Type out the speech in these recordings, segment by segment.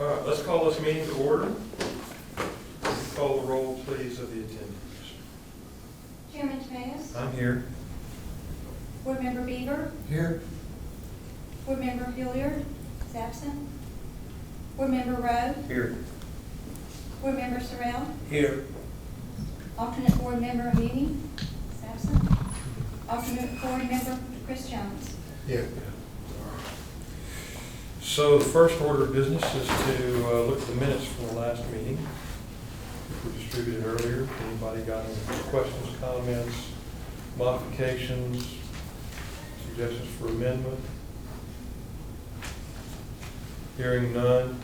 All right, let's call this meeting to order. Call the roll, please, of the attendees. Chairman Tobias? I'm here. Board Member Beaver? Here. Board Member Hilliard is absent. Board Member Rowe? Here. Board Member Sorrell? Here. Alternate Board Member Amini is absent. Alternate Board Member Chris Jones. Here. So the first order of business is to look at the minutes from the last meeting, which were distributed earlier. Anybody got any questions, comments, modifications, suggestions for amendment? Hearing none.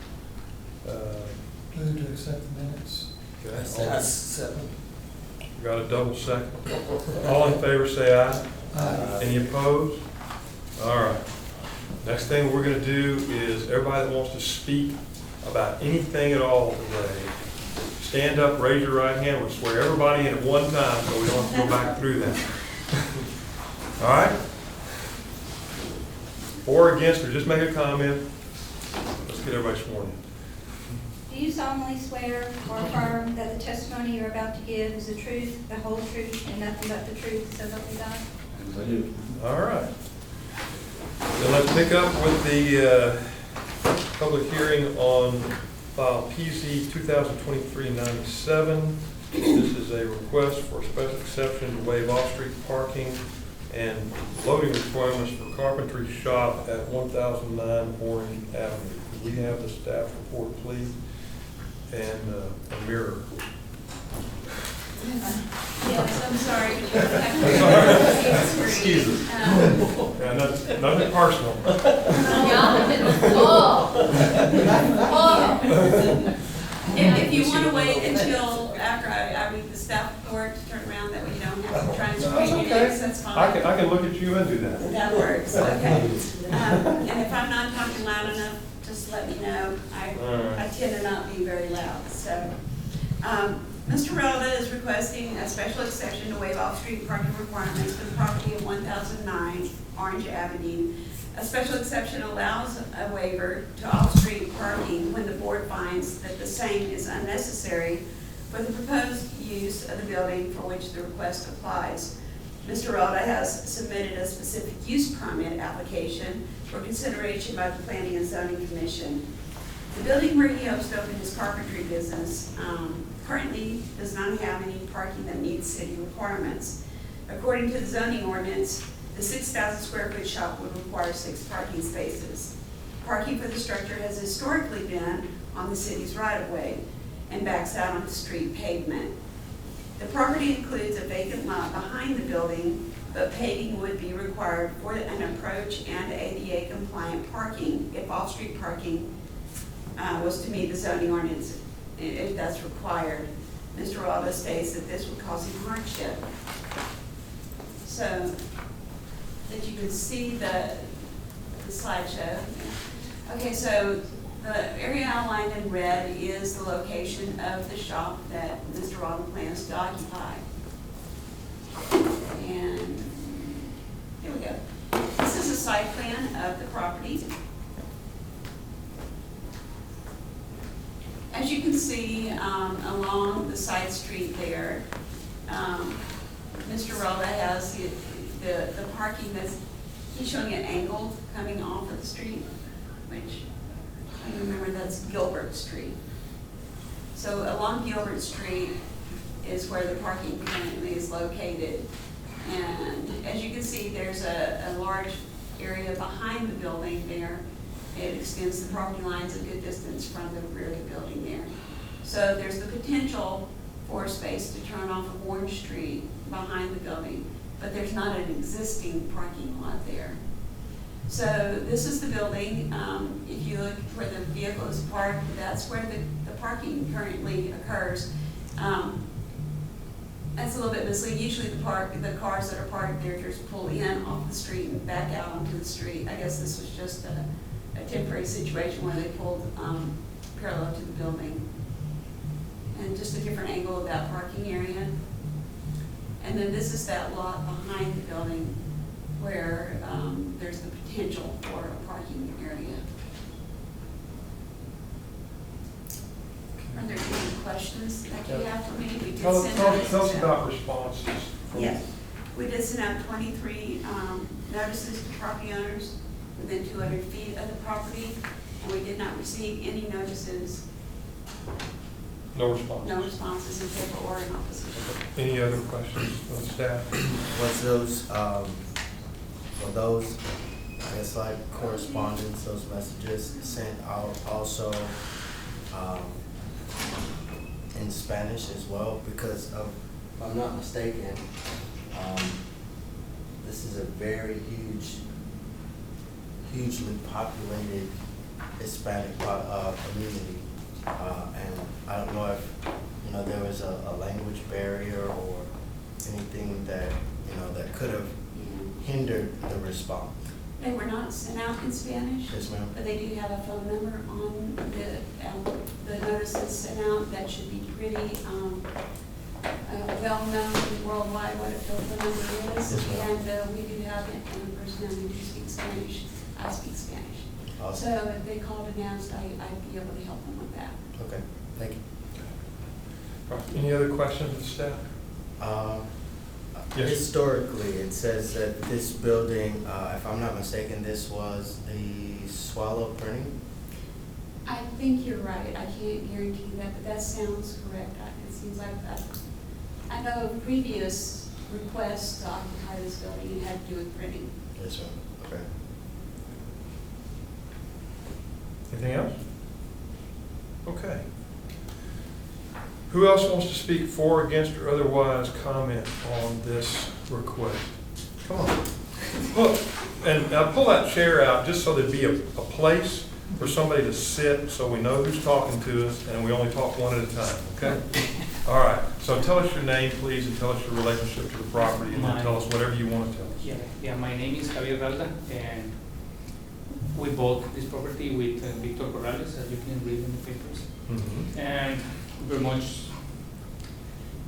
Move to accept the minutes. Okay. Second. Got a double second. All in favor say aye. Aye. Any opposed? All right. Next thing we're going to do is everybody that wants to speak about anything at all today, stand up, raise your right hand. We'll swear everybody in at one time so we don't have to go back through that. All right? For or against, or just make a comment. Let's get everybody sworn in. Do you solemnly swear or affirm that the testimony you're about to give is the truth, the whole truth, and nothing but the truth, so help me God? I do. All right. Then let's pick up with the public hearing on file PZ 2023-97. This is a request for special exception to waive off-street parking and loading requirements for carpentry shop at 1009 Orange Avenue. Could we have the staff report, please? And a mirror. Yes, I'm sorry. Excuse us. Yeah, nothing personal. If you want to wait until after I read the staff report to turn around, that way you don't have to try and screen your names, that's fine. I can look at you and do that. That works, okay. And if I'm not talking loud enough, just let me know. I tend to not be very loud, so. Mr. Relda is requesting a special exception to waive off-street parking requirements for the property of 1009 Orange Avenue. A special exception allows a waiver to off-street parking when the board finds that the same is unnecessary for the proposed use of the building for which the request applies. Mr. Relda has submitted a specific use permit application for consideration by the Planning and Zoning Commission. The building where he hopes to open his carpentry business currently does not have any parking that meets city requirements. According to the zoning ordinance, the 6,000 square foot shop would require 6 parking spaces. Parking for the structure has historically been on the city's right-of-way and backs out onto street pavement. The property includes a vacant lot behind the building, but paving would be required for an approach and ADA compliant parking if off-street parking was to meet the zoning ordinance, if that's required. Mr. Relda states that this would cause him hardship. So that you can see the slideshow. Okay, so the area outlined in red is the location of the shop that Mr. Relda plans to occupy. And here we go. This is a site plan of the property. As you can see along the side street there, Mr. Relda has the parking he's showing it angled coming off of the street, which I remember that's Gilbert Street. So along Gilbert Street is where the parking currently is located. And as you can see, there's a large area behind the building there. It extends the property lines a good distance from the rear of the building there. So there's the potential for space to turn off of Orange Street behind the building, but there's not an existing parking lot there. So this is the building. If you look where the vehicle is parked, that's where the parking currently occurs. That's a little bit misleading. Usually the cars that are parked there just pull in off the street and back out onto the street. I guess this was just a temporary situation where they pulled parallel to the building. And just a different angle of that parking area. And then this is that lot behind the building where there's the potential for a parking area. questions that you have for me. We did Tell send us notices out. about responses. from- Yes, we did send out 23 notices to property owners within 200 feet of the property, and we did not receive any notices, No responses. no responses in paper or in office. Any other questions from staff? Was those, I guess like correspondence, those messages sent out also in Spanish as well? Because of, if I'm not mistaken, this is a very hugely populated Hispanic community. And I don't know if, there was a language barrier or anything that, that could have hindered the response. They were not sent out in Spanish. Yes, ma'am. But they do have a phone number on the notices sent out that should be pretty well-known worldwide what a telephone number is. Yes, ma'am. And we do have it, and the person who speaks Spanish, I speak Spanish. Awesome. So if they called and asked, I'd be able to help them with that. Okay, thank you. All right, any other questions of staff? Yes. Historically, it says that this building, if I'm not mistaken, this was the Swallow Printing? I think you're right. I can't guarantee that, but that sounds correct. It seems like that. I know of previous requests to occupy this building, it had to do with printing. Yes, ma'am. Okay. Anything else? Okay. Who else wants to speak for, against, or otherwise comment on this request? Come on. Look, and now pull that chair out just so there'd be a place for somebody to sit so we know who's talking to us and we only talk one at a time, okay? All right, so tell us your name, please, and tell us your relationship to the property, and then tell us whatever you want to tell us. Yeah, my name is Javier Ralda, and we bought this property with Victor Corrales, as you can read in the papers. Mhm. And very much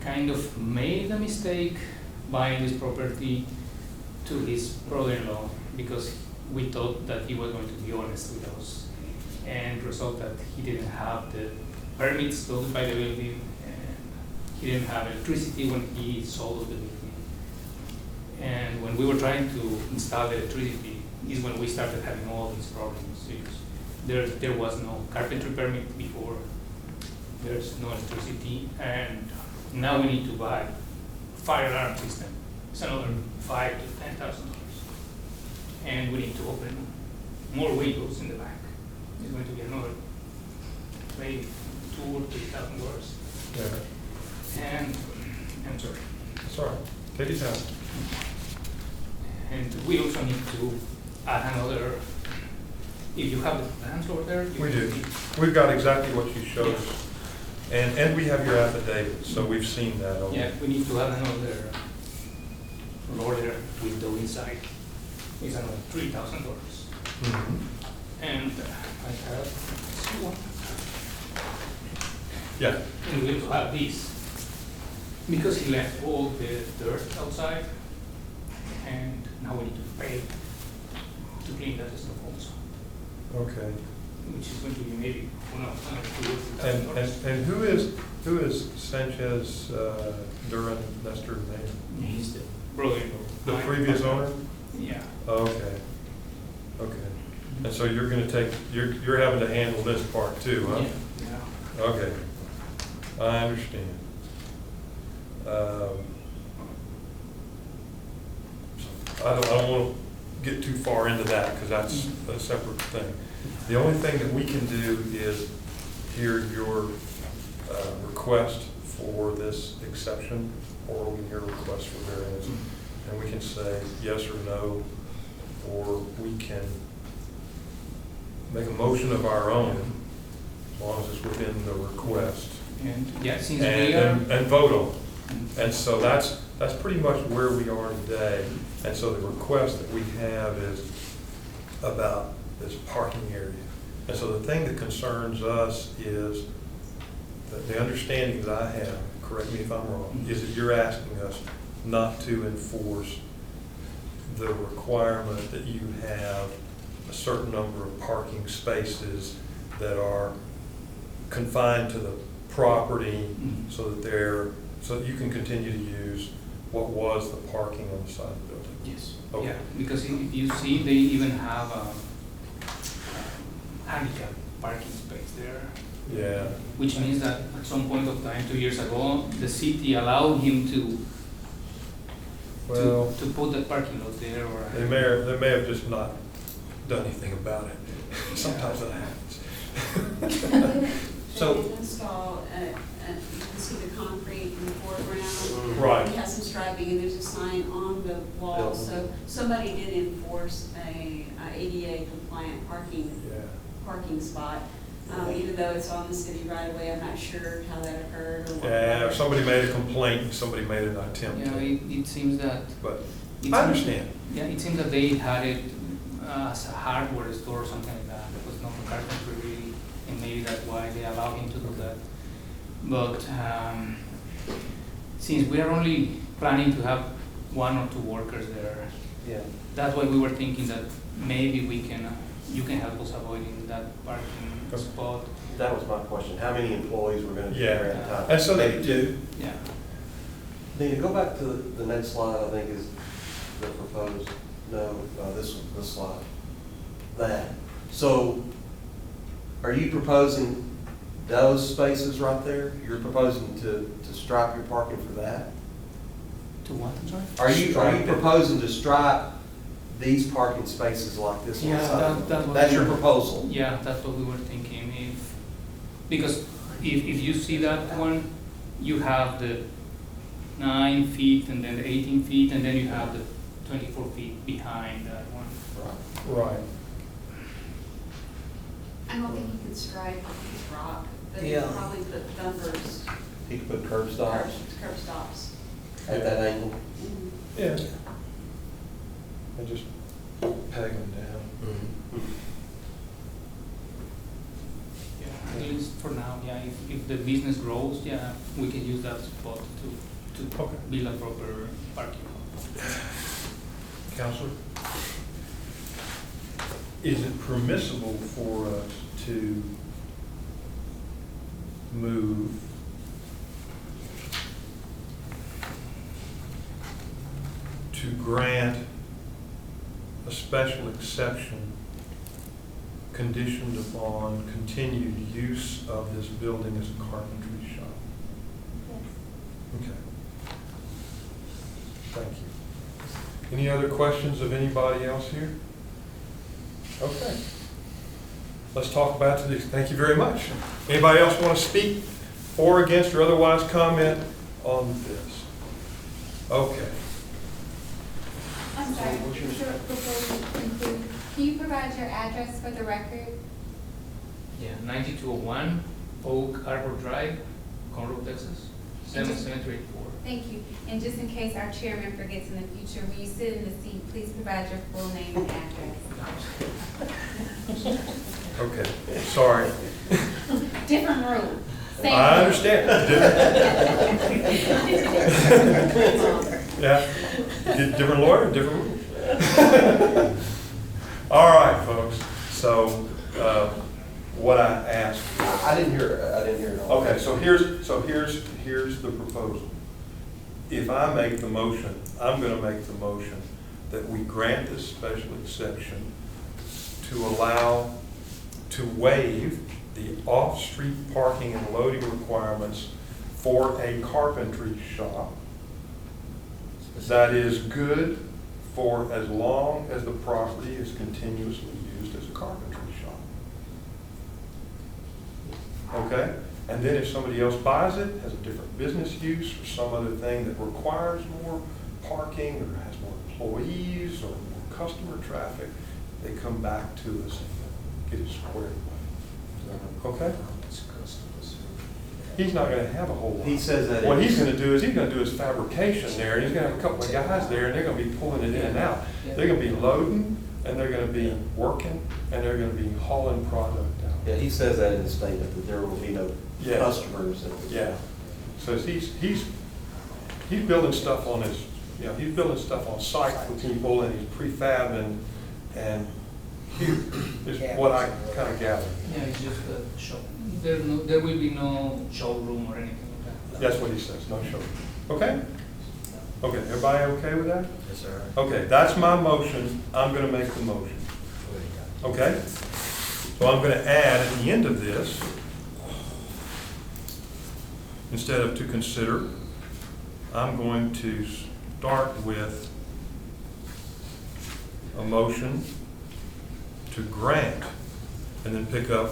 kind of made a mistake buying this property to his brother-in-law because we thought that he was going to be honest with us. And result that he didn't have the permits to occupy the building, and he didn't have electricity when he sold the building. And when we were trying to install the electricity is when we started having all these problems. There was no carpentry permit before, there's no electricity, and now we need to buy fire alarm system. It's another $5,000 to $10,000. And we need to open more windows in the back. It's going to be another maybe $2,000 or $3,000. Yeah, And I'm sorry. that's all right. Take your time. And we also need to add another, if you have the plans over there. We do. We've got exactly what you showed us. And we have your affidavit, so we've seen that. over. Yeah, we need to add another roller window inside. It's another $3,000. Mhm. And I have this one. Yeah, And we will have this. Because he left all the dirt outside, and now we need to pay to clean that stuff also, okay. which is going to be maybe And $2,000. who is Sanchez Duran, that's their name? He's the brother-in-law. The previous owner? Yeah. Okay, okay. And so you're gonna take, you're having to handle this part too, huh? Yeah. Okay, I understand. I don't want to get too far into that because that's a separate thing. The only thing that we can do is hear your request for this exception, or we can hear a request for variance, and we can say yes or no, or we can make a motion of our own, as long as it's within the request, And yeah, since and, we are. and vote on it. And so that's pretty much where we are today. And so the request that we have is about this parking area. And so the thing that concerns us is that the understanding that I have, correct me if I'm wrong, is that you're asking us not to enforce the requirement that you have a certain number of parking spaces that are confined to the property Mhm. so that you can continue to use what was the parking on the side of the building. Yes. Okay. Yeah, because if you see, they even have a handicap parking space there, Yeah, which means that at some point of time, 2 years ago, the city allowed him well, to put that parking lot there, or. they may have just not done anything about it. Sometimes that happens. So- They did install, you can see the concrete in the foreground. Right. It has some striping, and there's a sign on the wall, so somebody did enforce a ADA compliant Yeah. parking spot. Even though it's on the city right away, I'm not sure how that occurred or what. Yeah, if somebody made a complaint, somebody made an attempt Yeah, to, it seems that. but it I seems- understand. Yeah, it seems that they had it as a hardware store or something like that. There was no carpentry really, and maybe that's why they allowed him to do that. But since we are only planning to have 1 or 2 workers there, Yeah. that's why we were thinking that maybe we can, you can help us avoiding that parking spot. That was my question. How many employees were gonna be Yeah. there at a time? And so they Maybe do. Yeah. Nina, go back to the next slide, I think is the proposed, no, this slide. That. So, are you proposing those spaces right there? You're proposing to stripe your parking for that? To what, I'm sorry? Are you Stripe it. proposing to stripe these parking spaces like this on the Yeah, side? that's what That's we your were- proposal? Yeah, that's what we were thinking, because if you see that one, you have the 9 feet and then the 18 feet, and then you have the 24 feet behind that one. Right. I don't think you could stripe his rock, but you Yeah. could probably put bumpers, He could put curb stops curb stops. at that angle? Yeah. And just peg them down. Yeah, at least for now, yeah, if the business grows, yeah, we can use that spot to Okay. build a proper parking lot. Counselor? Is it permissible for us to move to grant a special exception conditioned upon continued use of this building as a carpentry shop? Okay. Thank you. Any other questions of anybody else here? Okay. Let's talk about this. Thank you very much. Anybody else want to speak for, against, or otherwise comment on this? Okay. I'm sorry, before we conclude, can you provide your address for the record? Yeah, 9201 Oak Harbor Drive, Conroe, Texas, 77384. Thank you. And just in case our chairman forgets in the future, when you sit in the seat, please provide your full name and address. Okay. Sorry. Different rule. Same I rule. understand. Yeah. Different lawyer, different rules. All right, folks. So, what I asked. I didn't hear it all. Okay, so here's the proposal. If I make the motion, I'm gonna make the motion that we grant this special exception to waive the off-street parking and loading requirements for a carpentry shop that is good for as long as the property is continuously used as a carpentry shop. Okay? And then if somebody else buys it, has a different business use or some other thing that requires more parking or has more employees or more customer traffic, they come back to us and get it squared away. Okay? He's not gonna have a whole lot. He says that. What he's gonna do is he's gonna do his fabrication there, and he's gonna have a couple of guys there, and they're gonna be pulling it in and out. They're gonna be loading, and they're gonna be working, and they're gonna be hauling product out. Yeah, he says that in the statement, that there will be no Yeah. customers. Yeah. So he's building stuff on his, he's building stuff on site for people, and he's prefabbing, and here is what I kind of gathered. Yeah, it's just a shop. There will be no showroom or anything like that. That's what he says, no show. Okay? Okay, everybody okay with that? Yes, sir. Okay, that's my motion. I'm gonna make the motion. Okay? So I'm gonna add at the end of this, instead of to consider, I'm going to start with a motion to grant, and then pick up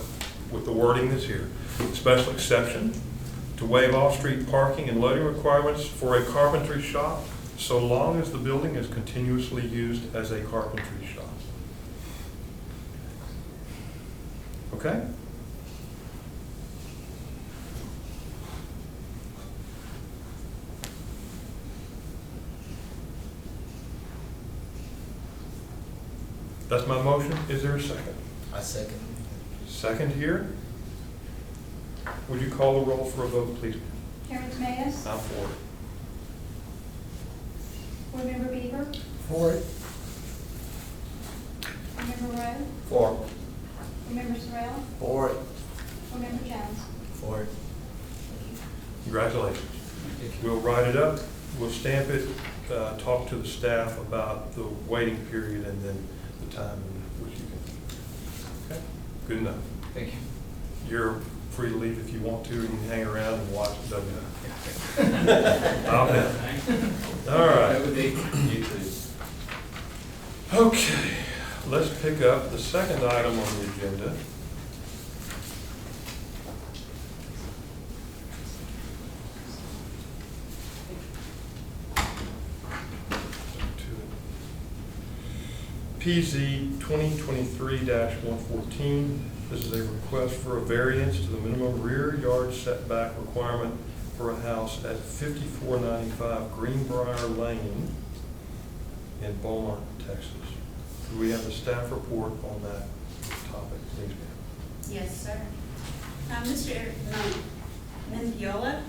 with the wording that's here. Special exception to waive off-street parking and loading requirements for a carpentry shop, so long as the building is continuously used as a carpentry shop. Okay? That's my motion. Is there a second? I second. Second here. Would you call the roll for a vote, please? Chairman Tomatis? I'm for it. Board Member Beaver? For it. Board Member Rowe? For. Board Member Sorrell? For it. Board Member Jones? For it. Congratulations. We'll write it up, we'll stamp it, talk to the staff about the waiting period and then the time in which you can. Okay, good enough. Thank you. You're free to leave if you want to, or you can hang around and watch it, doesn't matter. I'll bet. All right. Have a good day. You too. Okay, let's pick up the second item on the agenda. PZ 2023-114. This is a request for a variance to the minimum rear yard setback requirement for a house at 5495 Greenbrier Lane in Beaumont, Texas. Do we have a staff report on that topic, please, ma'am? Yes, sir. Mr. Mendiola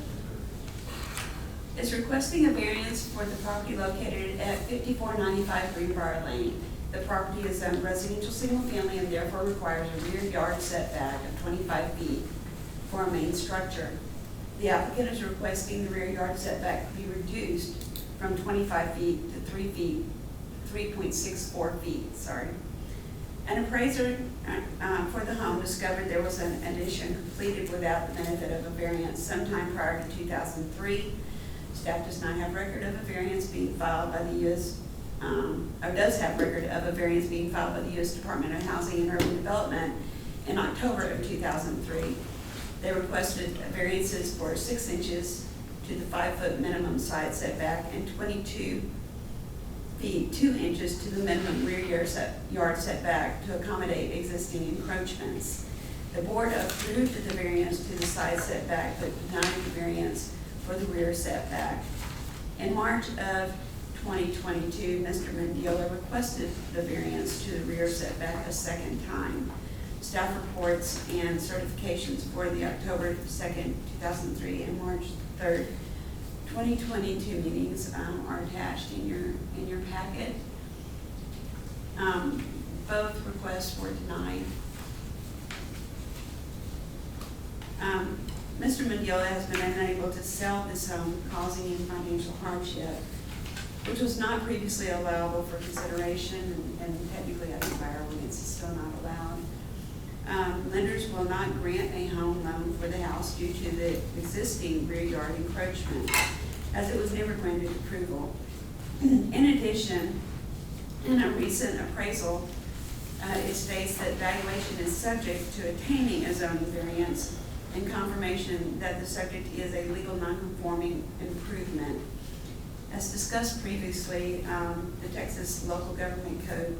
is requesting a variance for the property located at 5495 Greenbrier Lane. The property is residential single family and therefore requires a rear yard setback of 25 feet for a main structure. The applicant is requesting the rear yard setback be reduced from 25 feet to 3.64 feet, sorry. An appraiser for the home discovered there was an addition completed without the benefit of a variance sometime prior to 2003. Staff does not have record of a variance being filed by the U.S. Or does have record of a variance being filed by the U.S. Department of Housing and Urban Development in October of 2003. They requested variances for 6 inches to the 5-foot minimum side setback and 22 feet 2 inches to the minimum rear yard setback to accommodate existing encroachments. The board approved the variance to the side setback but denied the variance for the rear setback. In March of 2022, Mr. Mendiola requested the variance to the rear setback a second time. Staff reports and certifications for the October 2nd, 2003 and March 3rd, 2022 meetings are attached in your packet. Both requests were denied. Mr. Mendiola has been unable to sell this home, causing him financial hardship, which was not previously allowable for consideration, and technically I think by our ordinance is still not allowed. Lenders will not grant a home loan for the house due to the existing rear yard encroachment, as it was never granted approval. In addition, in a recent appraisal, it states that valuation is subject to attaining a zoning variance and confirmation that the subject is a legal non-conforming improvement. As discussed previously, the Texas Local Government Code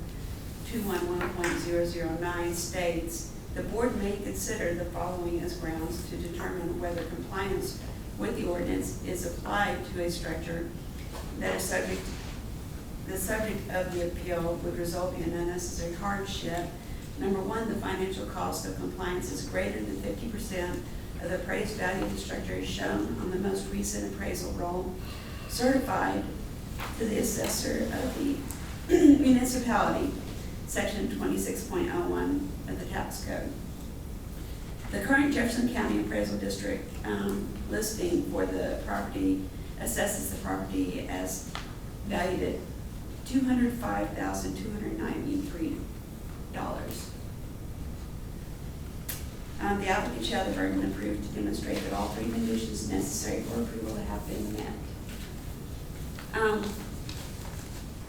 211.009 states, the board may consider the following as grounds to determine whether compliance with the ordinance is applied to a structure that is the subject of the appeal would result in unnecessary hardship. Number one, the financial cost of compliance is greater than 50% of the appraised value of the structure as shown on the most recent appraisal roll certified to the assessor of the municipality, section 26.01 of the tax code. The current Jefferson County Appraisal District listing for the property assesses the property as valued at $205,293. The applicant shall have the burden of proof to demonstrate that all three conditions necessary for approval have been met.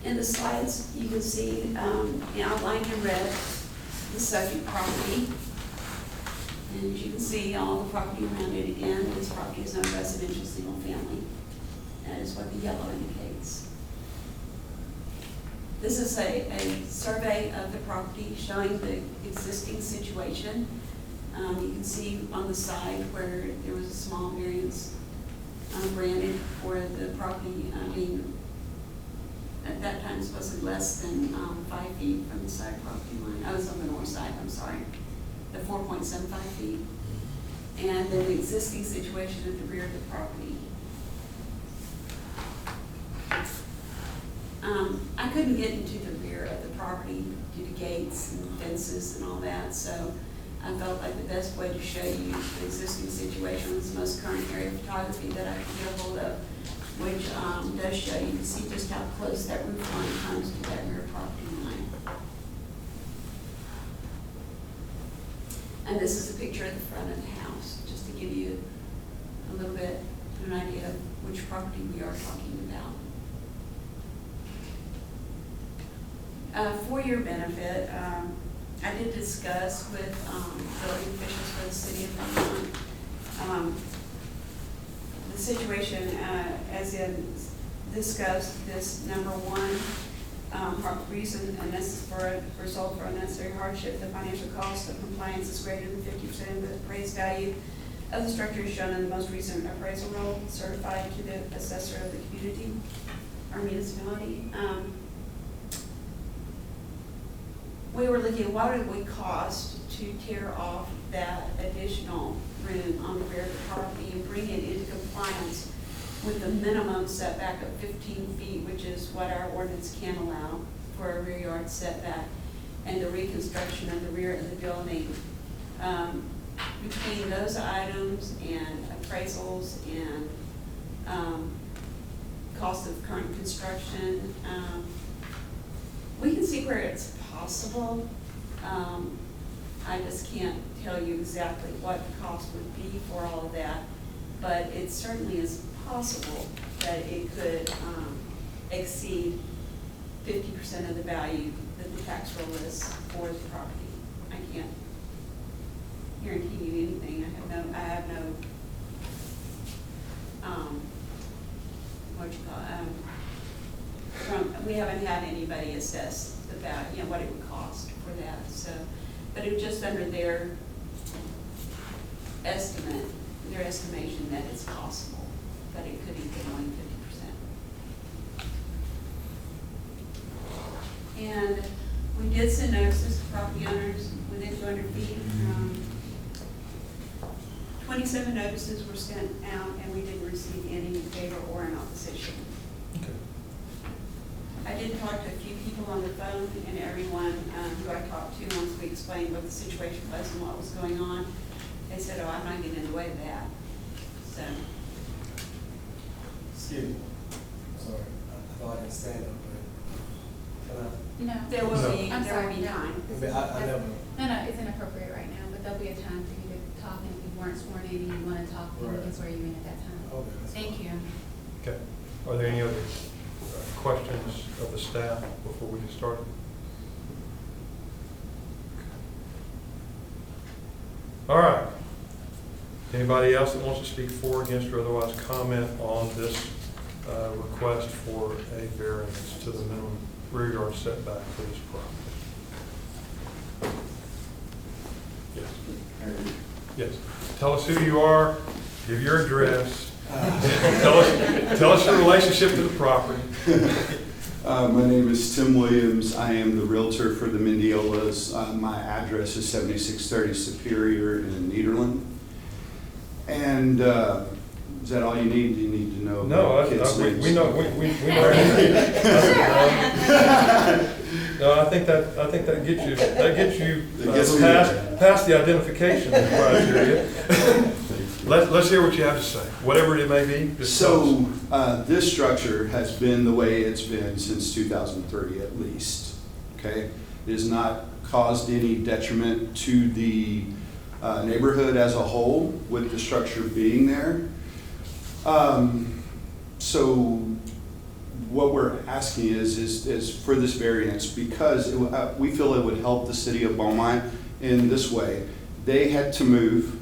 In the slides, you can see outlined in red the subject property. And as you can see, all the property around it, again, this property is not residential, single family. That is what the yellow indicates. This is a survey of the property showing the existing situation. You can see on the side where there was a small variance granted for the property being, at that time, supposedly less than 5 feet from the side property line. I was on the north side, I'm sorry. The 4.75 feet. And then the existing situation at the rear of the property. I couldn't get into the rear of the property due to gates and fences and all that, so I felt like the best way to show you the existing situation was the most current area photography that I could get a hold of, which does show, you can see just how close that roof line comes to that rear property line. And this is a picture of the front of the house, just to give you a little bit of an idea of which property we are talking about. For your benefit, I did discuss with building officials for the city of Beaumont the situation as in discussed this number one reason, and this is for a result for unnecessary hardship. The financial cost of compliance is greater than 50% of the appraised value of the structure is shown in the most recent appraisal roll certified to the assessor of the community or municipality. We were looking at what it would cost to tear off that additional room on the rear of the property and bring it into compliance with the minimum setback of 15 feet, which is what our ordinance can allow for a rear yard setback, and the reconstruction of the rear of the building. Between those items and appraisals and cost of current construction, we can see where it's possible. I just can't tell you exactly what the cost would be for all of that, but it certainly is possible that it could exceed 50% of the value that the tax roll is for the property. I can't guarantee you anything. I have no we haven't had anybody assess the value, what it would cost for that. So, but it was just under their estimate, their estimation that it's possible that it could equal only 50%. And we did send notices to property owners within 200 feet. 27 notices were sent out, and we didn't receive any in favor or in opposition. Okay. I did talk to a few people on the phone, and everyone who I talked to, once we explained what the situation was and what was going on, they said, "Oh, I'm not getting in the way of that." So. Excuse me. Sorry, I thought I could stand up, but can I? No. There will No. be, I'm there will sorry, be no. time. I mean, I never. No, it's inappropriate right now, but there'll be a time for you to talk, and if you weren't sworn in and you want to talk, then we can Right. swear you in at that time. Okay, that's Thank fine. you. Okay. Are there any other questions of the staff before we get started? All right. Anybody else that wants to speak for, against, or otherwise comment on this request for a variance to the minimum rear yard setback for this property? Yes. Yes. Tell us who you are, give your address, tell us your relationship to the property. My name is Tim Williams. I am the realtor for the Mendiolas. My address is 7630 Superior in Nederland. And is that all you need? Do you need to know? No, about kids' names? we know everything. No, I think that gets you, It gets me past the identification criteria. Let's hear what you have to say, whatever it may be. just tell us. So, this structure has been the way it's been since 2003 at least, okay? It has not caused any detriment to the neighborhood as a whole with the structure being there. So what we're asking is for this variance, because we feel it would help the city of Beaumont in this way. They had to move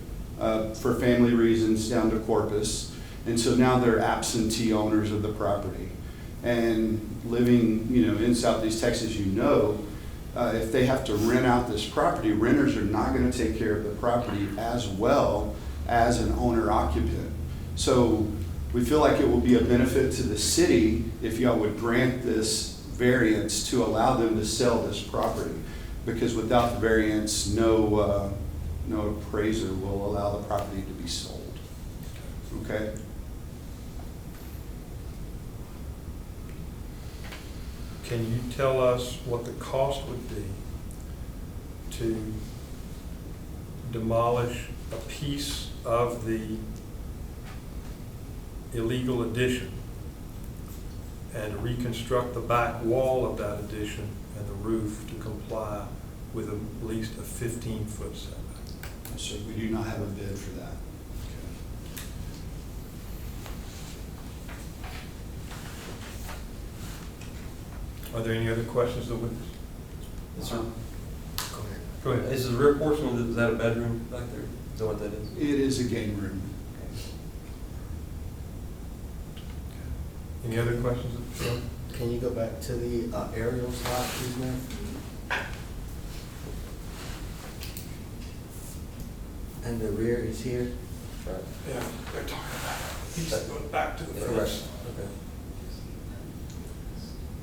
for family reasons down to Corpus, and so now they're absentee owners of the property. And living, in Southeast Texas, if they have to rent out this property, renters are not going to take care of the property as well as an owner occupant. So we feel like it will be a benefit to the city if y'all would grant this variance to allow them to sell this property. Because without the variance, no appraiser will allow the property to be sold. Okay? Can you tell us what the cost would be to demolish a piece of the illegal addition and reconstruct the back wall of that addition and the roof to comply with at least a 15-foot setback? So we do not have a bid for that. Are there any other questions of the witness? Yes, sir. Go ahead. Is the rear portion, is that a bedroom back there? Is that what that is? It is a game room. Any other questions of the show? Can you go back to the aerial slide, please, ma'am? And the rear is here? Right. Yeah, they're talking about a piece that goes back to the Yeah, fence. Okay.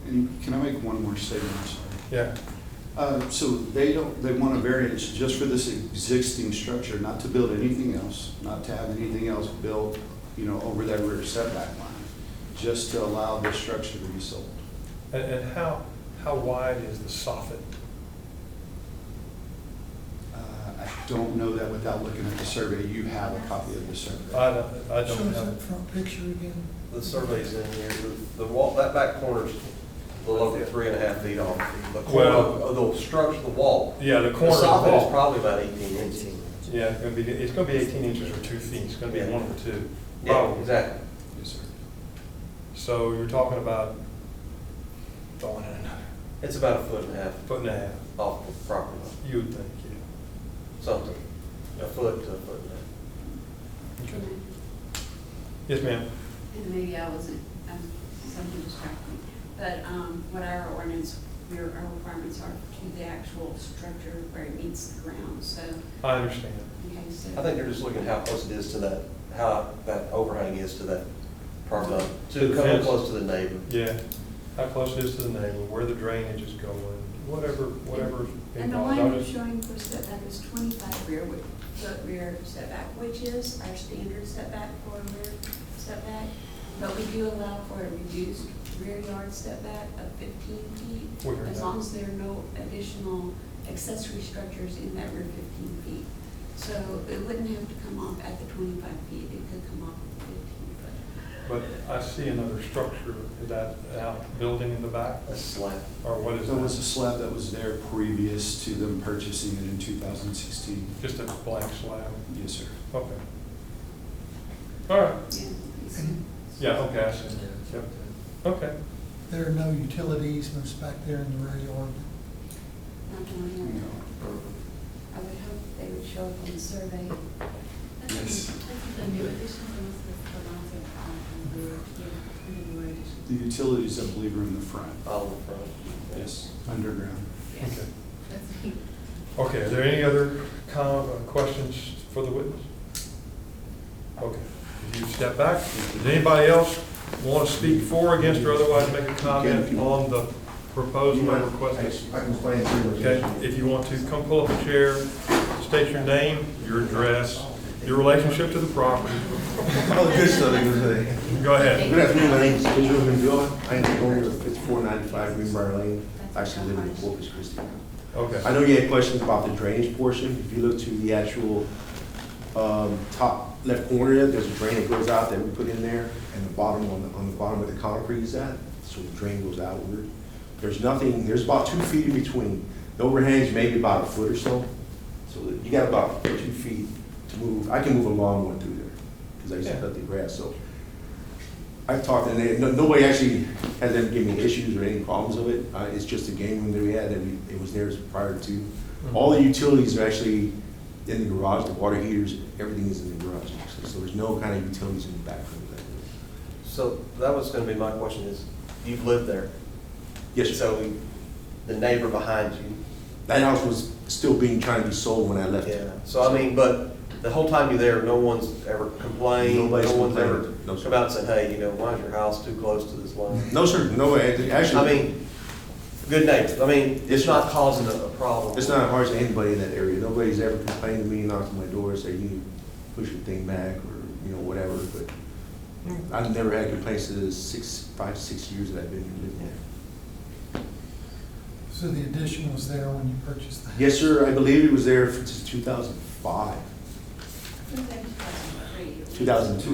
And can I make one more statement? I'm sorry. Yeah. So they want a variance just for this existing structure, not to build anything else, not to have anything else built, over that rear setback line, just to allow this structure to be sold. And how wide is the soffit? I don't know that without looking at the survey. You have a copy of the survey. I don't Show us have. that front picture again. The survey's in here, the wall, that back corner's a little over 3.5 feet off. The corner of the structure, the wall. Yeah, the The corner of the soffit is wall. probably about 18 inches. Yeah, it's gonna be 18 inches or 2 feet. It's gonna be Yeah. one of the two. Yeah, Probably. exactly. Yes, sir. So you're talking about throwing in another It's about 1.5 foot foot and a half, off the property line, you would think, something, a foot to a foot and a half. yeah. Okay. Yes, ma'am. And maybe something distracted me, but what our ordinance, our requirements are to the actual structure where it meets the ground, so, I understand. okay, so. I think they're just looking how close it is to that, how that overhang is to that property line, To to the coming fence. close to the neighbor. Yeah, how close it is to the neighbor, where the drainage is going, whatever And the involved. line you're showing for setback is 25 foot rear setback, which is our standard setback for a rear setback. But we do allow for a reduced rear yard setback of 15 feet, We heard as that. long as there are no additional accessory structures in that rear 15 feet. So it wouldn't have to come off at the 25 feet, it could come off at the 15 foot. But I see another structure, is that building in the back, A slab. or what is There was a that? slab that was there previous to them purchasing it in 2016. Just a blank slab? Yes, sir. Okay. All right, Yeah. yeah, okay, I see. Yep. Okay. There are no utility easements back there in the rear yard. Not doing it. I would hope they would show up on the survey. Yes. The new addition, the ones that, the newer addition. The utilities, I believe, are in the front. All in front. Yes, underground. Okay. That's Okay, are there any other questions for the witness? Okay, if you step back, does anybody else want to speak for, against, or otherwise make a comment on the proposal or request? I can explain it to you. Okay, if you want to come pull up a chair, state your name, your address, your relationship to the property. All the good stuff they can say. Go ahead. Good afternoon, my name is Benjamin Beaumont. I am the owner of 5495 Greenbrier Lane. I actually live in Corpus Christi. Okay. I know you had questions about the drainage portion. If you look to the actual top left corner, there's a drain that goes out that we put in there, and the bottom on the bottom of the concrete is that, so the drain goes outward. There's nothing. There's about 2 feet in between. The overhang's maybe about a foot or so. So you got about 2 feet to move. I can move a lawnmower through there because I used to cut the grass. So I've talked, and nobody actually has ever given me issues or any problems of it. It's just a game room that we had, it was theirs prior to. Mm-hmm. All the utilities are actually in the garage, the water heaters, everything is in the garage actually. So there's no kind of utilities in the back room. So that was gonna be my question is, you've lived there? Yes, sir. So the neighbor behind you? That house was still trying to be sold when I left. Yeah. So I mean, but the whole time you're there, no one's ever complained? Nobody's No one's ever complained. No, sir. come out and said, hey, you know, why is your house too close to this line? No, sir, no way. Actually, I mean, good neighbors. I mean, it's not causing a problem. it's not hard to anybody in that area. Nobody's ever complained to me, knocked on my door, say, you need to push your thing back or, you know, whatever. But I've never had complaints in the 5, 6 years that I've been living there. So the addition was there when you purchased the house? Yes, sir, I believe it was there since 2005, 2002.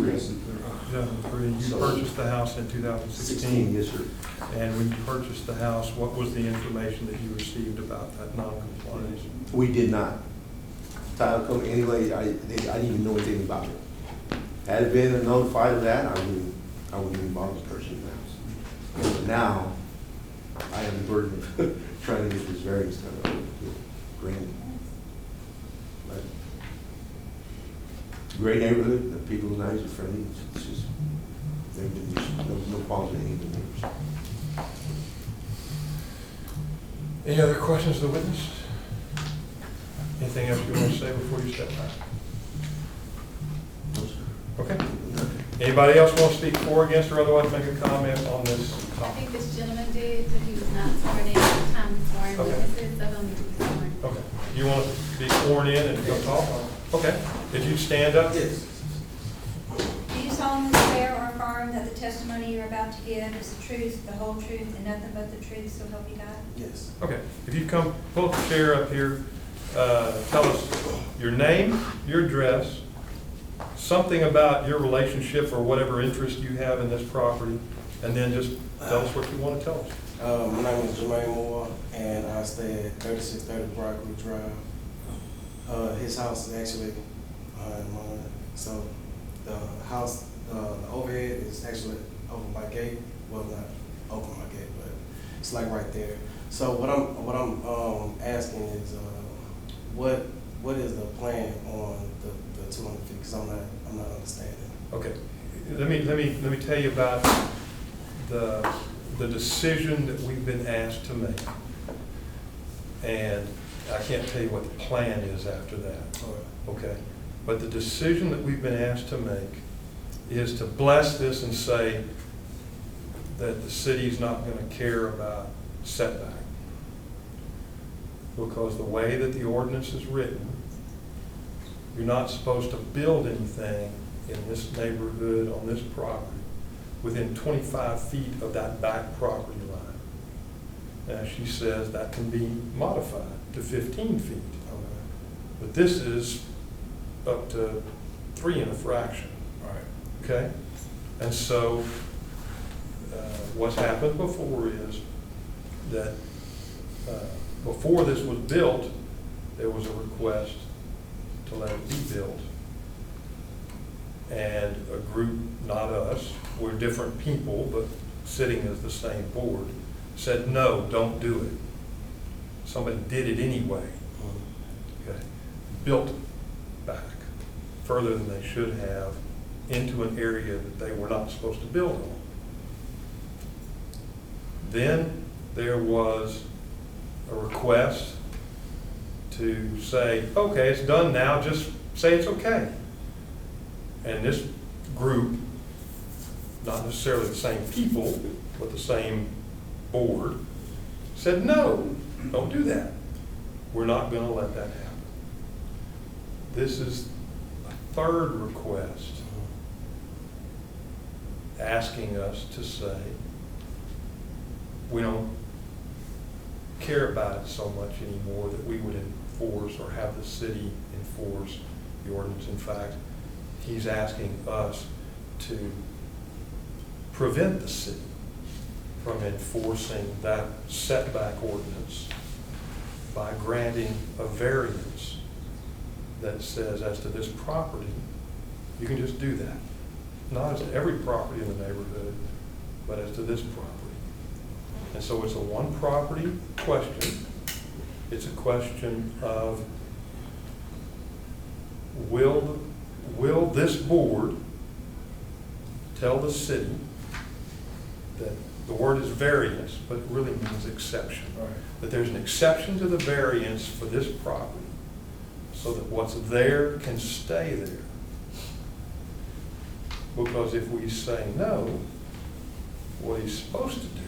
2003, you So- purchased the house in 2016. Yes, sir. And when you purchased the house, what was the information that you received about that non-compliance? We did not. Title company, anyway, I didn't even know anything about it. Had it been notified of that, I wouldn't even bother purchasing the house. But now, I have the burden of trying to get this variance done, granted. But it's a great neighborhood, the people are nice and friendly, it's just, there's been no problems with any of the neighbors. Any other questions of the witness? Anything else you want to say before you step back? No, sir. Okay. Anybody else want to speak for, against, or otherwise make a comment on this I topic? think this gentleman did, but he was not sworn in at the time of swearing Okay. witnesses, so he'll need to be sworn. Okay. You want to be sworn in and go talk? Okay. If you stand up? Yes. Do you solemnly swear or affirm that the testimony you're about to give is the truth, the whole truth, and nothing but the truth, so help you God? Yes. Okay. If you come, pull up the chair up here, tell us your name, your address, something about your relationship or whatever interest you have in this property, and then just tell us what you want to tell us. My name is Jermaine Moore, and I stay at 3630 Broccoli Drive. His house is actually behind mine. So the house, the overhead is actually over my gate. Well, not over my gate, but it's like right there. So what I'm asking is, what is the plan on the 200 feet? Because I'm not understanding. Okay. Let me tell you about the decision that we've been asked to make. And I can't tell you what the plan is after that. Okay? But the decision that we've been asked to make is to bless this and say that the city's not going to care about setback. Because the way that the ordinance is written, you're not supposed to build anything in this neighborhood, on this property, within 25 feet of that back property line. Now, she says that can be modified to 15 feet. But this is up to 3 and a fraction. Right. Okay? And so, what's happened before is that before this was built, there was a request to let it be built. And a group, not us, we're different people, but sitting as the same board, said, no, don't do it. Somebody did it anyway. Okay. Built back further than they should have into an area that they were not supposed to build on. Then there was a request to say, okay, it's done now, just say it's okay. And this group, not necessarily the same people, but the same board, said, no, don't do that. We're not going to let that happen. This is a third request asking us to say, we don't care about it so much anymore that we would enforce or have the city enforce the ordinance. In fact, he's asking us to prevent the city from enforcing that setback ordinance by granting a variance that says as to this property, you can just do that. Not as to every property in the neighborhood, but as to this property. And so it's a one property question. It's a question of will this board tell the city that the word is variance, but it really means exception. Right. That there's an exception to the variance for this property so that what's there can stay there. Because if we say no, what he's supposed to do,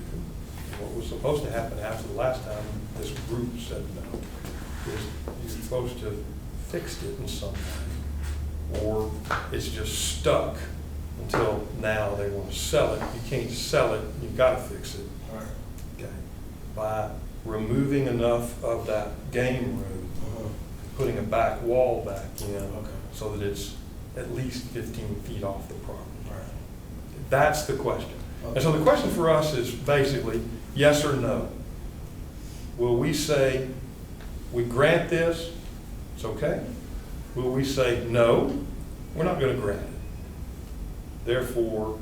what was supposed to happen after the last time this group said no, is you're supposed to fix it in some way. Or it's just stuck until now they want to sell it. You can't sell it, you've got to fix it. Right. Okay. By removing enough of that game room, putting a back wall back in, Okay. so that it's at least 15 feet off the property. Right. That's the question. Okay. And so the question for us is basically yes or no. Will we say we grant this, it's okay? Will we say no, we're not going to grant it? Therefore,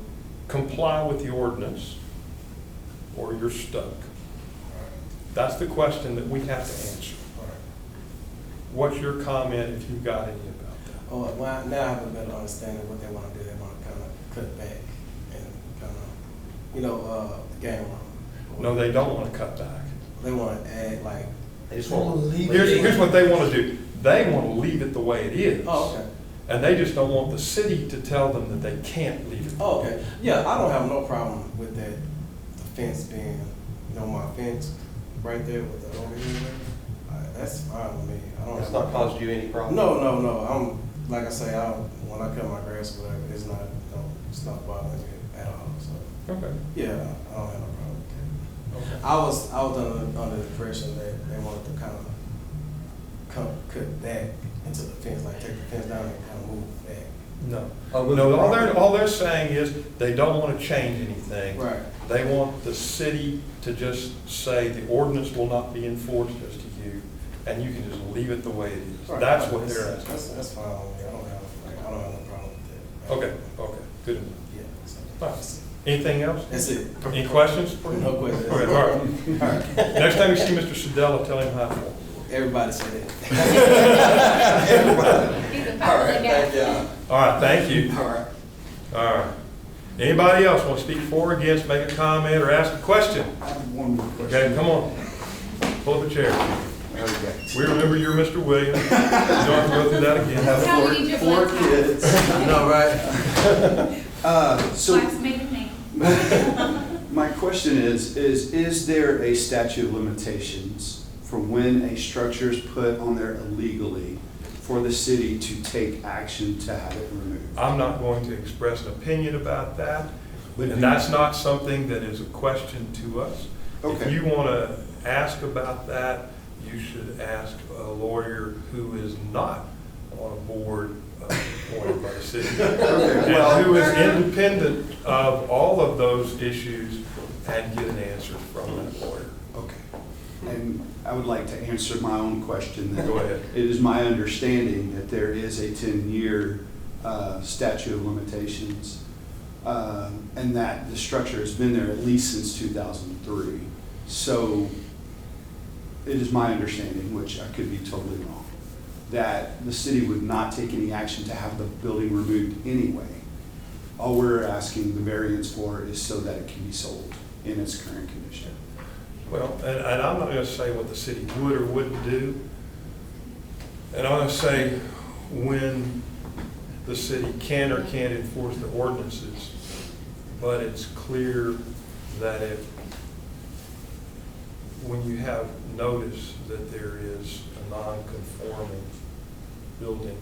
comply with the ordinance or you're stuck. That's the question that we have to answer. What's your comment if you've got any about that? Oh, well, now I have a better understanding of what they want to do. They want to kind of cut back and kind of, the game room. No, they don't want to cut back. They want to add like. They just Well, want, leave Here's what they want to do. They want to leave it the way it is. Oh, okay. And they just don't want the city to tell them that they can't leave it. Oh, okay. Yeah, I don't have no problem with that. The fence being, my fence right there with the over here. That's fine with me. I don't. it's have not caused you any problem? No. I'm like I say. When I cut my grass or whatever, it's not bothering me at all. So Okay. yeah, I don't have no problem with that. Okay. I was under the impression that they wanted to kind of cut back into the fence, like take the fence down and kind of move back. No. Oh, No, all they're saying is they don't want to change anything. Right. They want the city to just say the ordinance will not be enforced as to you, and you can just leave it the way it is. Right. That's what they're asking. That's fine with me. I don't have no problem with that. Okay, good enough. Yeah. So, All right. Anything else? that's it. Any questions? No questions. Okay, all right. Next time you see Mr. Sedella, tell him hi for him. Everybody say that. Everybody. He's a All popular right, guy. thank you. All right, thank you. All right. All right. Anybody else want to speak for or against, make a comment, or ask a question? I have one more question. Okay, come on. Pull up a chair. Okay. We remember you're Mr. Williams. You don't have to go through that again. Tell me your Four blood kids. I know, right? So Wax made a name. my question is there a statute of limitations for when a structure is put on there illegally for the city to take action to have it removed? I'm not going to express an opinion about that, But and do- that's not something that is a question to us. If Okay. you want to ask about that, you should ask a lawyer who is not on a board appointed by the city, Okay, well- and who is independent of all of those issues, and get an answer from that lawyer. Okay. And I would like to answer my own question. Then. Go ahead. It is my understanding that there is a 10-year statute of limitations, and that the structure has been there at least since 2003. So it is my understanding, which I could be totally wrong, that the city would not take any action to have the building removed anyway. All we're asking the variance for is so that it can be sold in its current condition. Well, and I'm not going to say what the city would or wouldn't do. And I'm going to say when the city can or can't enforce the ordinances, but it's clear that when you have notice that there is a non-conforming building,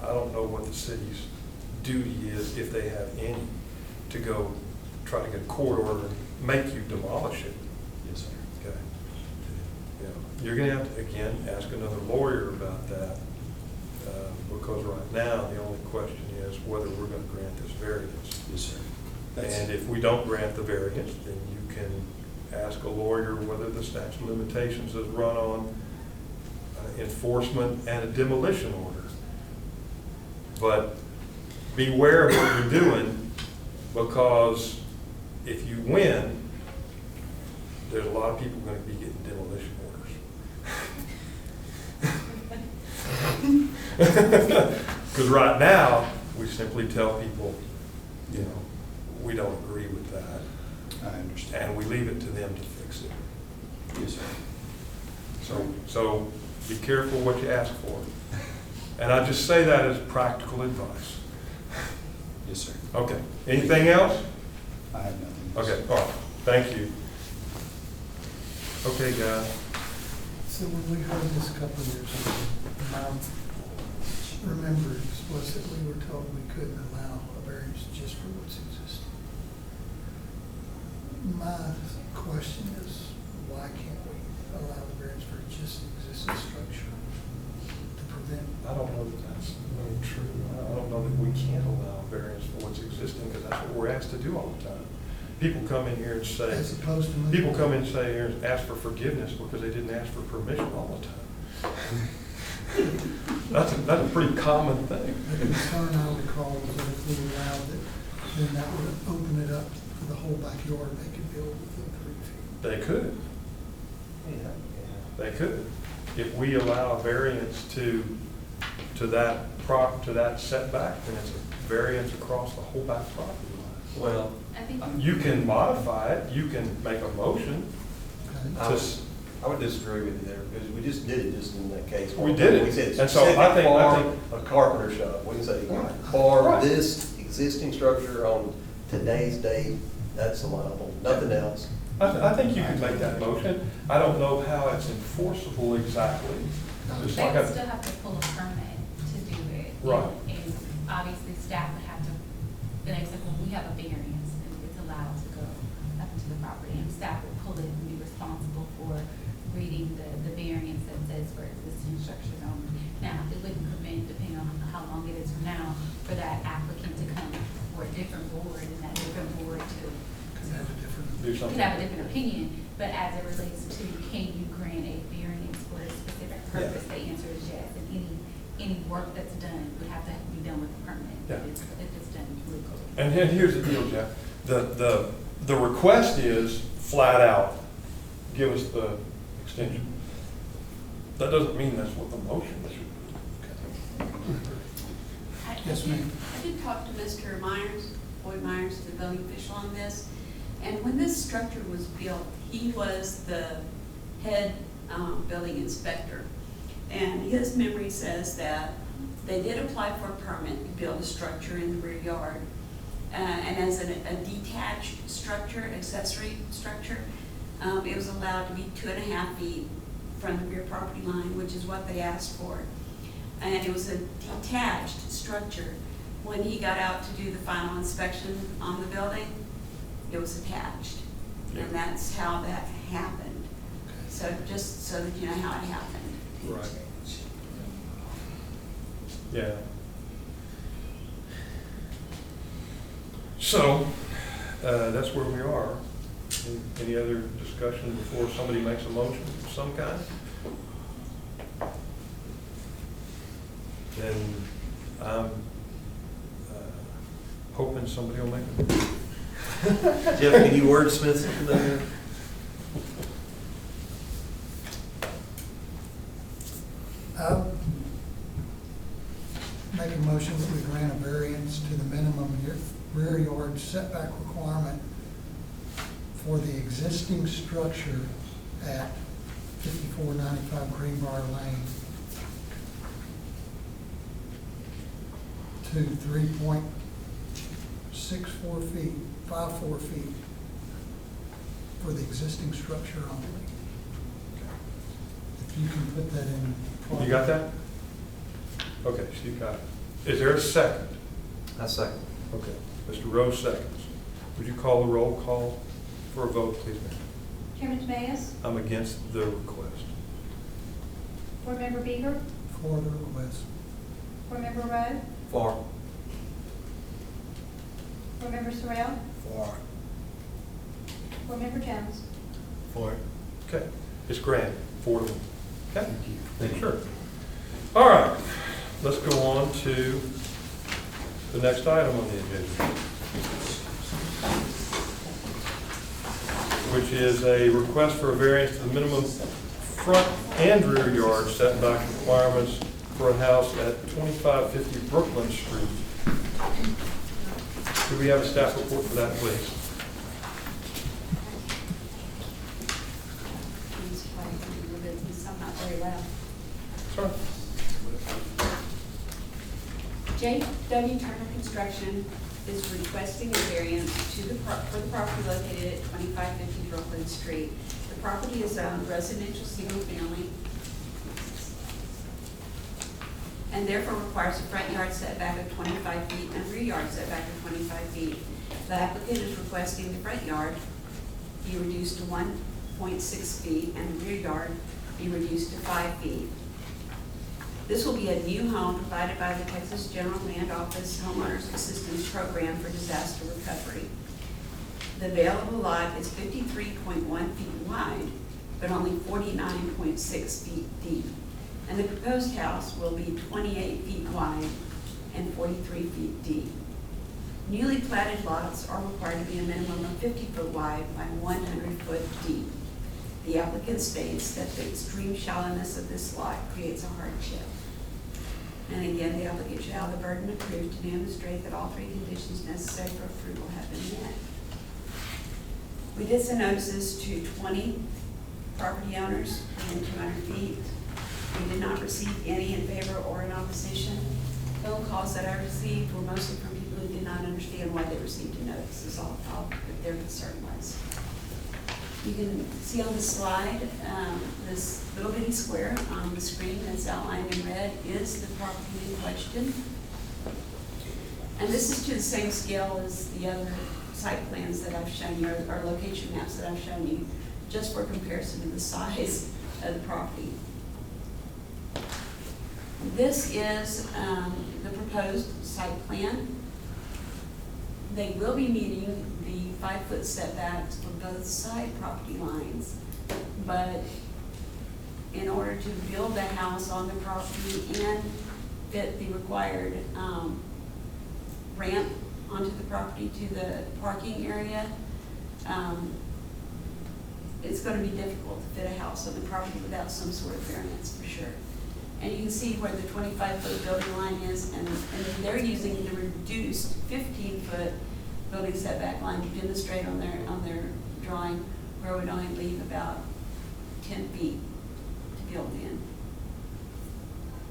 I don't know what the city's duty is, if they have any, to go try to get a court order and make you demolish it. Yes, sir. Okay. You know, you're gonna have to, again, ask another lawyer about that, because right now, the only question is whether we're gonna grant this variance. Yes, sir. And if we don't grant the variance, then you can ask a lawyer whether the statute of limitations is run on enforcement and a demolition order. But beware of what you're doing, because if you win, there's a lot of people going to be getting demolition orders. Because right now, we simply tell people, you know, we don't agree with that. I understand. And we leave it to them to fix it. Yes, sir. So be careful what you ask for. And I just say that as practical advice. Yes, sir. Okay. Anything else? I have nothing else. Okay, all right. Thank you. Okay, guys. So when we heard this a couple of years ago, my remembrance was that we were told we couldn't allow a variance just for what's existing. My question is, why can't we allow the variance for just the existing structure to prevent? I don't know that that's really true. I don't know that we can't allow variance for what's existing, because that's what we're asked to do all the time. People come in here and say, As opposed to. people come in and say here and ask for forgiveness because they didn't ask for permission all the time. That's a pretty common thing. The concern I recall was that if we allowed it, then that would open it up for the whole backyard. They could build within 3 feet. They could. They could. If we allow a variance to that setback, then it's a variance across the whole back property line. Well, I think, You can modify it, you can make a motion Okay? I would disagree with you there, because we just did it just in that case. We did it. We said And so I specific think- bar, a carpenter shop, we can say Right. bar Right. this existing structure on today's date, that's allowable, nothing else. I think you can make that motion. I don't know how it's enforceable exactly. Just they like would I- still have to pull a permit to do it. Right. And obviously, staff would have to, for example, we have a variance, and it's allowed to go up into the property, and staff would pull it and be responsible for reading the variance that says for existing structures only. Now, it wouldn't prevent, depending on how long it is from now, for that applicant to come for a different board, and that different board to Could have a different. Do could something. have a different opinion, but as it relates to can you grant a variance for a specific purpose, the answer is yes. And any work that's done would have to be done with a permit Yeah. if it's done legally. And here's the deal, Jeff. The request is flat out, give us the extension. That doesn't mean that's what the motion should Yes, ma'am. I did talk to Mr. Myers, Boyd Myers, the building official on this, and when this structure was built, he was the head building inspector. And his memory says that they did apply for a permit to build a structure in the rear yard. And as a detached structure, accessory structure, it was allowed to be 2.5 feet from the rear property line, which is what they asked for. And it was a detached structure. When he got out to do the final inspection on the building, it was attached. And that's how that happened. So just so that you know how it happened. Right. Yeah. So, that's where we are. Any other discussion before somebody makes a motion of some kind? Then I'm hoping somebody will make a motion. Jeff, can you wordsmith something there? Make a motion that we grant a variance to the minimum rear yard setback requirement for the existing structure at 5495 Greenbrier Lane to 3.64 feet, 54 feet for the existing structure only. If you can put that in. You got that? Okay, so you got it. Is there a second? I second. Okay, Mr. Rose seconds. Would you call the roll call for a vote, please, ma'am? Chairman Tobias, I'm against the request. Board Member Beaver, For the request. Board Member Rowe, For. Board Member Sorrell, For. Board Member Jones. For. Okay, it's granted, 4 to 1. Okay? Thank you. Sure. All right, let's go on to the next item on the agenda, which is a request for a variance to the minimum front and rear yard setback requirements for a house at 2550 Brooklyn Street. Do we have a staff report for that, please? I'm not very loud. Sorry. J.W. Turner Construction is requesting a variance for the property located at 2550 Brooklyn Street. The property is owned residential single family and therefore requires a front yard setback of 25 feet and rear yard setback of 25 feet. The applicant is requesting the front yard be reduced to 1.6 feet and the rear yard be reduced to 5 feet. This will be a new home provided by the Texas General Land Office Homeowners Assistance Program for Disaster Recovery. The available lot is 53.1 feet wide, but only 49.6 feet deep. And the proposed house will be 28 feet wide and 43 feet deep. Newly platted lots are required to be a minimum of 50 foot wide by 100 foot deep. The applicant states that the extreme shallowness of this lot creates a hardship. And again, the applicant shall have the burden of proof to demonstrate that all 3 conditions necessary for approval have been met. We did send notices to 20 property owners within 200 feet. We did not receive any in favor or in opposition. Phone calls that I received were mostly from people who did not understand why they received a notice, is all that their concern was. You can see on the slide, this little bitty square on the screen that's outlined in red is the property in question. And this is to the same scale as the other site plans that I've shown you, or location maps that I've shown you, just for comparison to the size of the property. This is the proposed site plan. They will be meeting the 5-foot setbacks for both side property lines, but in order to build the house on the property and fit the required ramp onto the property to the parking area, it's going to be difficult to fit a house on the property without some sort of variance, for sure. And you can see where the 25-foot building line is, and they're using the reduced 15-foot building setback line to demonstrate on their drawing, where it would only leave about 10 feet to build in.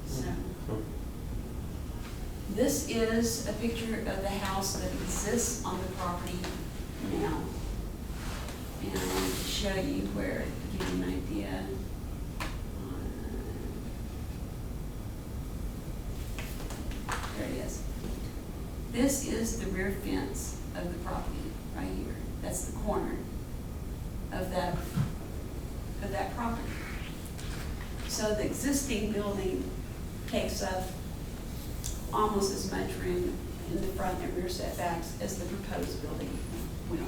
So, this is a picture of the house that exists on the property now. And I wanted to show you where, to give you an idea. There it is. This is the rear fence of the property right here. That's the corner of that property. So the existing building takes up almost as much room in the front and rear setbacks as the proposed building will.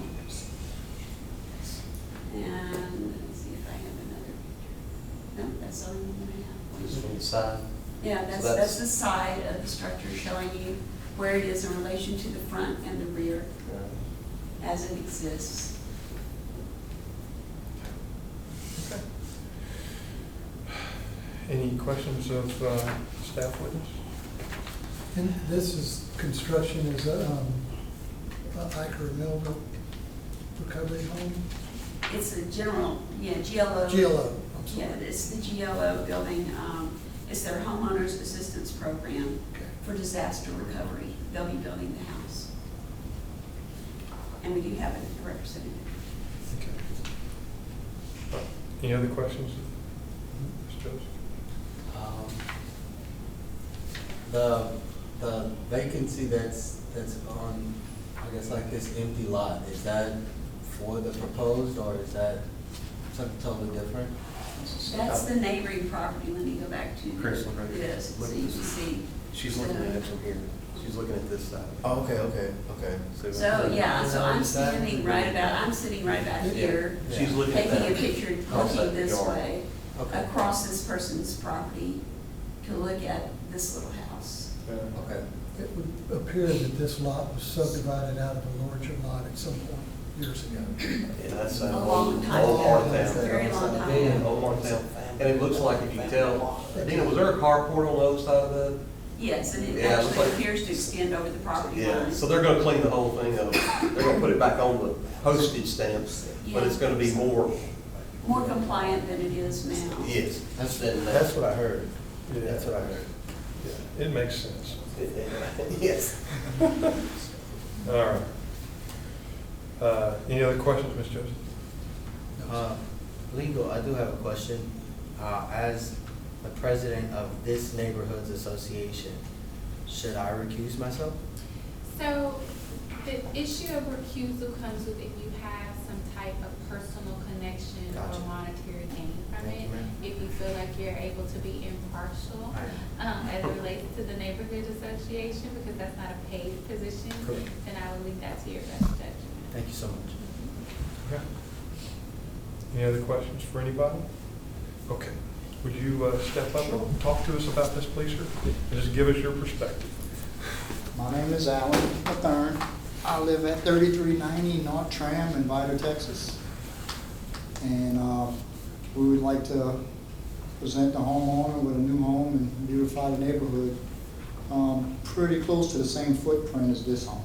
And let's see if I have another picture. No, that's the only one I have. Just from the side. Yeah, So that's the side of the structure showing you where it is in relation to the front and the rear as it exists. Okay. Any questions of staff witness? And this is, construction is Iker Mill recovery home? It's a general, GLO. GLO, I'm sorry. Yeah, it's the GLO building. It's their homeowners assistance program for disaster recovery. They'll be building the house. And we do have a representative. Okay. Any other questions? Mr. Joseph? The vacancy that's on I guess like this empty lot, is that for the proposed or is that something totally different? That's the neighboring property. Let me go back to Chris, look right here. this, so you can see. She's looking at it from here. She's looking at this side. Oh, okay. So, yeah, so I'm sitting right about here. She's looking at Taking a that. picture, Across looking that this yard. way, Okay. across this person's property to look at this little house. Okay. It would appear that this lot was subdivided out of a larger lot at some point years ago. Yeah, that's A long time old ago. Marktown. Very long time Yeah, ago. old Marktown. And it looks like if you tell, Dina, was there a carport on the other side of that? Yes, and it Yeah, it looks actually like- appears to extend over the property Yeah, line. so they're gonna clean the whole thing up. They're gonna put it back on the postage stamps, but it's gonna be more, More compliant than it is now. yes. That's what I heard. Yeah. That's what I heard. Yeah, it makes sense. Yes. All right. Any other questions, Ms. Joseph? Legal, I do have a question. As the president of this neighborhoods association, should I recuse myself? So the issue of recusal comes with if you have some type of personal connection Gotcha. or monetary gain from Thank it. you, ma'am. If you feel like you're able to be impartial, as it relates to the neighborhood association, because that's not a paid position, Correct. then I will leave that to your best judgment. Thank you so much. Okay. Any other questions for anybody? Okay. Would you step up and talk to us about this, please, sir? And just give us your perspective. My name is Alan Mathern. I live at 3390 North Tram in Vida, Texas. And we would like to present the homeowner with a new home and beautify the neighborhood pretty close to the same footprint as this home.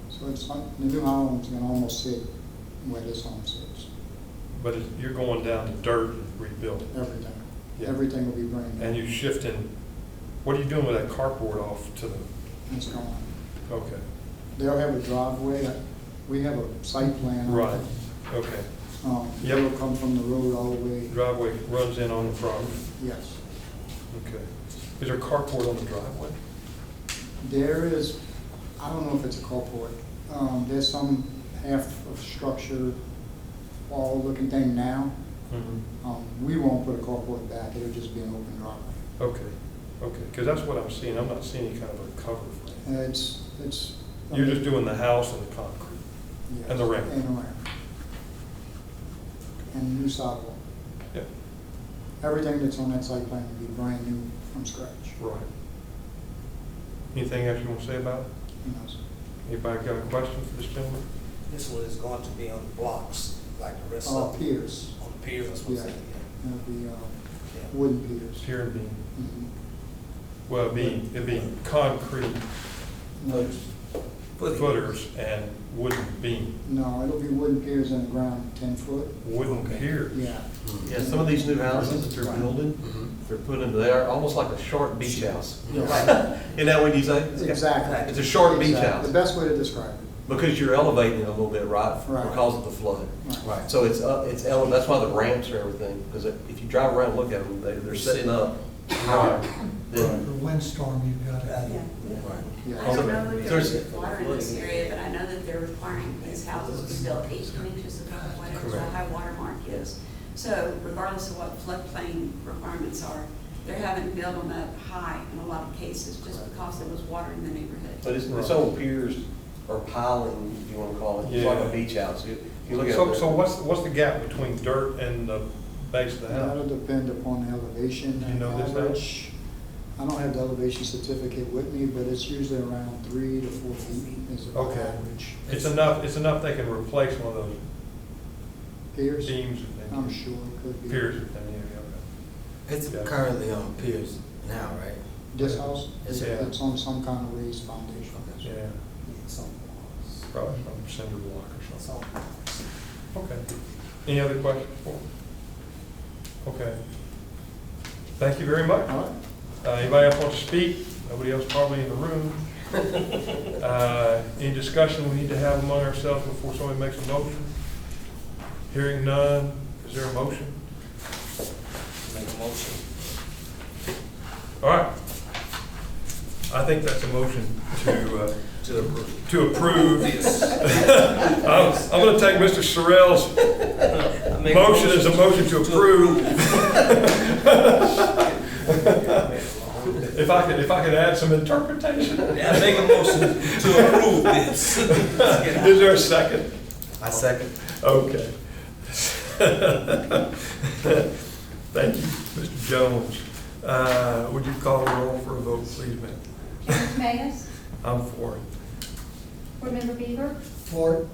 So it's the new home's going to almost sit where this home sits. But you're going down to dirt and rebuilding. Everything. Yeah. Everything will be brand new. And you're shifting, what are you doing with that carport off to the, It's gone. okay, They'll have a driveway. We have a site plan. on it. right, okay. Yep. It'll come from the road all the way. Driveway runs in on the property, Yes. okay. Is there a carport on the driveway? There is, I don't know if it's a carport. There's some half of structure wall looking thing now. We won't put a carport back. It'll just be an open driveway. Okay, because that's what I'm seeing. I'm not seeing any kind of a cover frame. It's. You're just doing the house and the concrete Yes, and the ramp. And the ramp. And new sidewalk. Yeah, Everything that's on that site plan will be brand new from scratch. right. Anything else you want to say about it? You know, so Anybody got a question for this gentleman? This one is going to be on the blocks, like the rest of them. piers. On the piers, that's what I'm Yeah. saying. It'll be wooden piers. Pier and beam. Mhm. Well, it'd be concrete footers and wooden beam. No, it'll be wooden piers in the ground, 10 foot. Wooden piers. Yeah. Yeah, some of these new houses that they're building, they're putting, they're almost like a short beach house. Yeah. Isn't that what you say? Exactly. It's a short beach Exactly. house. The best way to describe it. Because you're elevating it a little bit, right? Right. Because of the flood. Right. So it's that's why the ramps are everything, because if you drive around and look at them, they're setting up higher For than. windstorm, you've got to have. Yeah. I don't know if There's- there's water in this area, but I know that they're requiring these houses to still 18 inches above whatever the Correct. high water mark is. So regardless of what floodplain requirements are, they're having to build them up high in a lot of cases just because there was water in the neighborhood. But it's old piers or piling, if you want to call it. It's like a Yeah. beach house. If you look at So, it. so what's the gap between dirt and the base of the That'll house? depend upon the elevation. Do you know this now? average. I don't have the elevation certificate with me, but it's usually around 3 to 4 feet is about Okay. average. It's enough they can replace one of those Piers? beams. and I'm sure it could be. Piers if they need it, It's Yeah. currently on piers now, right? This house, Yes, sir. it's on some kind of raised foundation. okay. Yeah, probably some cinder block or something. Okay. Any other questions for him? Okay. Thank you very much. All right. Anybody else want to speak? Nobody else probably in the room. Any discussion we need to have among ourselves before somebody makes a motion? Hearing none, is there a motion? Make a motion. All right. I think that's a motion to to approve. I'm going to take Mr. Sorrell's motion as a motion to approve. If I could add some interpretation. Yeah, make a motion to approve this. Is there a second? I second. Okay. Thank you, Mr. Jones. Would you call the roll for a vote, please, ma'am? James Manis, I'm for it. Board Member Beaver, For,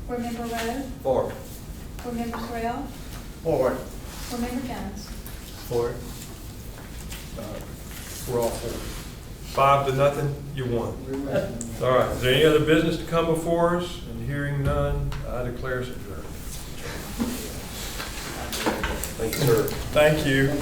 Board Member Rowe, For. Board Member Sorrell, Forward. Board Member Jones. Forward. We're all for it. 5-0, you won. All right, is there any other business to come before us? And hearing none, I declare us adjourned. Thank you, sir. Thank you.